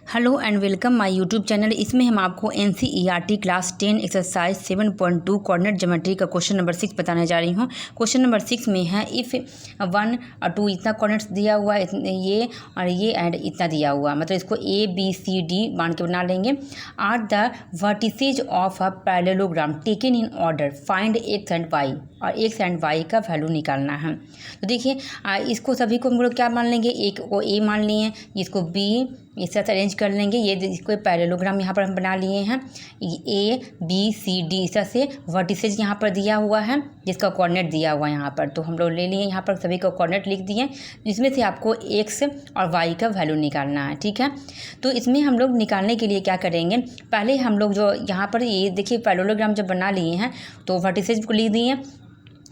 Hello and welcome my YouTube channel. इसमें हम आपको NCERT class 10 exercise 7.2 coordinate geometry का क्वेश्चन नंबर 6 बताने जा रही हूँ। क्वेश्चन नंबर 6 में है इफ़ 1 और 2 इतना कोऑर्डिनेट्स दिया हुआ है, ये और ये एंड इतना दिया हुआ, मतलब इसको ABCD मान के बना लेंगे। Are the vertices of a parallelogram taken in order, find x and y, और एक्स एंड वाई का वैल्यू निकालना है। तो देखिए इसको सभी को हम लोग क्या मान लेंगे, एक को ए मान लिए, इसको बी इस तरह से अरेंज कर लेंगे। ये इसको पैरेललोग्राम यहाँ पर हम बना लिए हैं, ABCD इस तरह से वर्टिसेज यहाँ पर दिया हुआ है जिसका कोऑर्डिनेट दिया हुआ है यहाँ पर, तो हम लोग ले लिए यहाँ पर सभी का कोऑर्डिनेट लिख दिए, जिसमें से आपको एक्स और वाई का वैल्यू निकालना है। ठीक है, तो इसमें हम लोग निकालने के लिए क्या करेंगे, पहले हम लोग जो यहाँ पर ये देखिए पैरेललोग्राम जब बना लिए हैं तो वर्टिसेज को लिख दिए,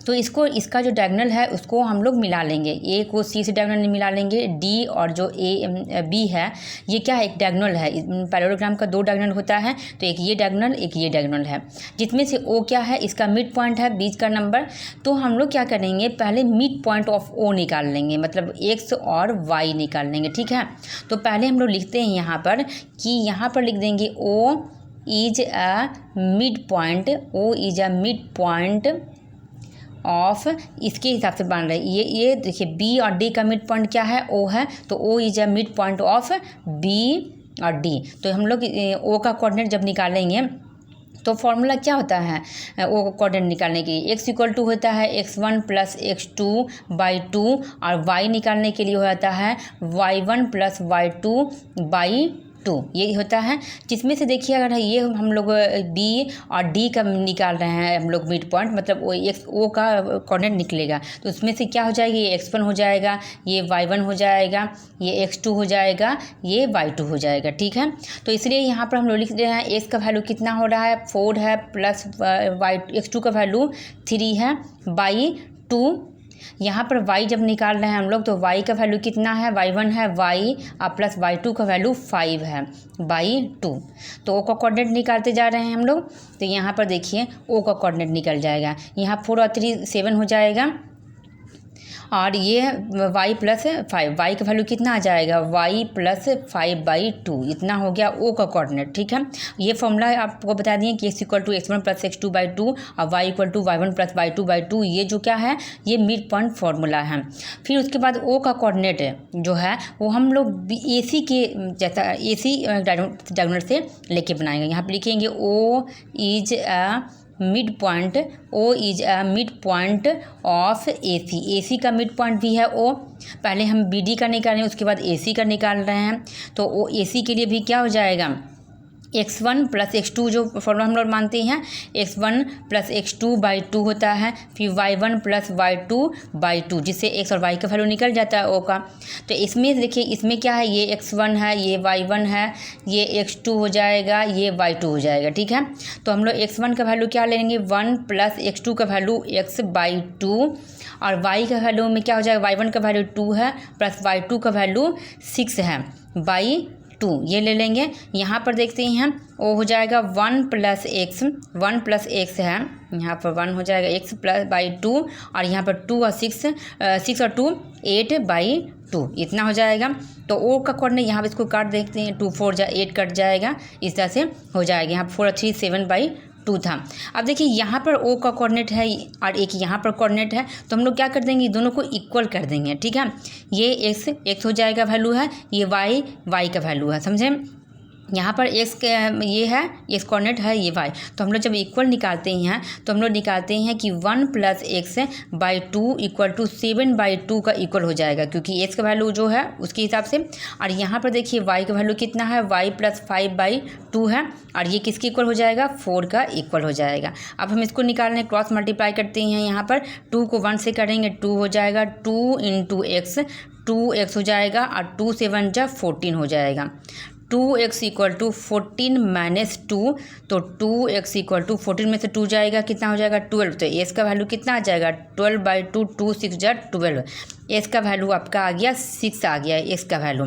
तो इसका जो डायगोनल है उसको हम लोग मिला लेंगे। ए को सी से डायगोनल मिला लेंगे, डी और जो बी है ये क्या है, एक डायगोनल है। पैरेललोग्राम का 2 डायगोनल होता है, तो एक ये डायगोनल एक ये डायगोनल है, जिसमें से ओ क्या है, इसका मिड पॉइंट है बीच का नंबर। तो हम लोग क्या करेंगे, पहले मिड पॉइंट ऑफ ओ निकाल लेंगे, मतलब एक्स और वाई निकाल लेंगे। ठीक है, तो पहले हम लोग लिखते हैं यहाँ पर कि यहाँ पर लिख देंगे O is a mid point, O is a mid point of, इसके हिसाब से बन रहा है ये देखिए बी और डी का मिड पॉइंट क्या है, ओ है, तो O is a mid point of B और डी। तो हम लोग ओ का कोऑर्डिनेट जब निकालेंगे तो फॉर्मूला क्या होता है ओ का कोऑर्डिनेट निकालने के लिए, x इक्वल टू होता है x1 प्लस x2/2, और y निकालने के लिए होता है y1 प्लस y2/2, ये होता है। जिसमें से देखिए अगर ये हम लोग बी और डी का निकाल रहे हैं हम लोग मिड पॉइंट, मतलब वो ओ का कोऑर्डिनेट निकलेगा, तो उसमें से क्या हो जाएगा, ये x1 हो जाएगा, ये y1 हो जाएगा, ये x2 हो जाएगा, ये y2 हो जाएगा। ठीक है, तो इसलिए यहाँ पर हम लोग लिख रहे हैं x का वैल्यू कितना हो रहा है 4 है, प्लस x2 का वैल्यू 3 है बाई 2। यहाँ पर y जब निकाल रहे हैं हम लोग तो y का वैल्यू कितना है, y1 है, y और प्लस y2 का वैल्यू 5 है बाई 2। तो o का कोऑर्डिनेट निकालते जा रहे हैं हम लोग, तो यहाँ पर देखिए o का कोऑर्डिनेट निकल जाएगा, यहाँ 4 और 3 7 हो जाएगा, और ये y प्लस 5, y का वैल्यू कितना आ जाएगा, y प्लस 5/2, इतना हो गया o का कोऑर्डिनेट। ठीक है, ये फॉर्मूला आपको बता दिए कि x equal to x1 plus x2/2 और y equal to y1 plus y2/2, ये जो क्या है, ये मिड पॉइंट फॉर्मूला है। फिर उसके बाद o का कोऑर्डिनेट जो है वो हम लोग AC के जैसा AC डायगोनल से लेके बनाएंगे। यहाँ पर लिखेंगे o is a mid point, O is a mid point of AC का मिड पॉइंट भी है ओ। पहले हम BD का निकाल रहे हैं, उसके बाद AC का निकाल रहे हैं, तो ओ AC के लिए भी क्या हो जाएगा, x1 प्लस x2 जो फॉर्मूला हम लोग मानते हैं, x1 प्लस x2/2 होता है, फिर y1 प्लस y2/2, जिससे x और y का वैल्यू निकल जाता है o का। तो इसमें देखिए इसमें क्या है, ये x1 है, ये y1 है, ये x2 हो जाएगा, ये y2 हो जाएगा। ठीक है, तो हम लोग x1 का वैल्यू क्या लेंगे, 1 प्लस x2 का वैल्यू x/2, और y का वैल्यू में क्या हो जाएगा, y1 का वैल्यू 2 है, प्लस y2 का वैल्यू 6 है बाई 2, ये ले लेंगे। यहाँ पर देखते हैं वो हो जाएगा 1 प्लस x है, यहाँ पर 1 हो जाएगा x प्लस बाई 2, और यहाँ पर 2 और 6 और 2 8/2, इतना हो जाएगा। तो ओ का कोऑर्डिनेट यहाँ पर इसको काट देखते हैं, 2 4 8 कट जाएगा, इस तरह से हो जाएगा। यहाँ 4 और 3 7/2 था। अब देखिए यहाँ पर ओ का कोऑर्डिनेट है और एक यहाँ पर कोऑर्डिनेट है, तो हम लोग क्या कर देंगे, दोनों को इक्वल कर देंगे। ठीक है, ये x हो जाएगा वैल्यू है, ये y का वैल्यू है, समझे। यहाँ पर x ये है, x कोऑर्डिनेट है, ये y, तो हम लोग जब इक्वल निकालते हैं तो हम लोग निकालते हैं कि 1 प्लस x/2 इक्वल टू 7/2 का इक्वल हो जाएगा, क्योंकि x का वैल्यू जो है उसके हिसाब से। और यहाँ पर देखिए y का वैल्यू कितना है, y प्लस 5/2 है, और ये किसके इक्वल हो जाएगा, 4 का इक्वल हो जाएगा। अब हम इसको निकालने क्रॉस मल्टीप्लाई करते हैं, यहाँ पर 2 को 1 से करेंगे, 2 हो जाएगा, 2 × x 2x हो जाएगा, और 2 7 जा 14 हो जाएगा। 2x इक्वल टू 14 माइनस 2, तो 2x इक्वल टू 14 में से 2 जाएगा, कितना हो जाएगा 12, तो s का वैल्यू कितना आ जाएगा 12/2, 2 6 जा 12, s का वैल्यू आपका आ गया 6 आ गया है s का वैल्यू।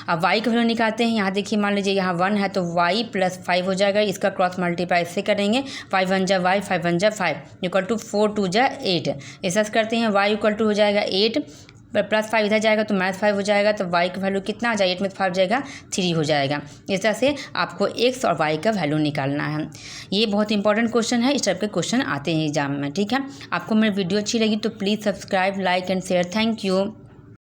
अब y का वैल्यू निकालते हैं, यहाँ देखिए मान लीजिए यहाँ 1 है तो y प्लस 5 हो जाएगा, इसका क्रॉस मल्टीप्लाई इससे करेंगे, 5 1 जा y, 5 1 जा 5 इक्वल टू 4 2 जा 8, ऐसा करते हैं, y इक्वल टू हो जाएगा 8 प्लस 5 इधर जाएगा तो -5 हो जाएगा, तो y का वैल्यू कितना आ जाएगा, 8 में 5 जाएगा 3 हो जाएगा। इस तरह से आपको x और y का वैल्यू निकालना है। ये बहुत इंपॉर्टेंट क्वेश्चन है, इस टाइप के क्वेश्चन आते हैं एग्जाम में। ठीक है, आपको मेरी वीडियो अच्छी लगी तो please subscribe, like and share. Thank you.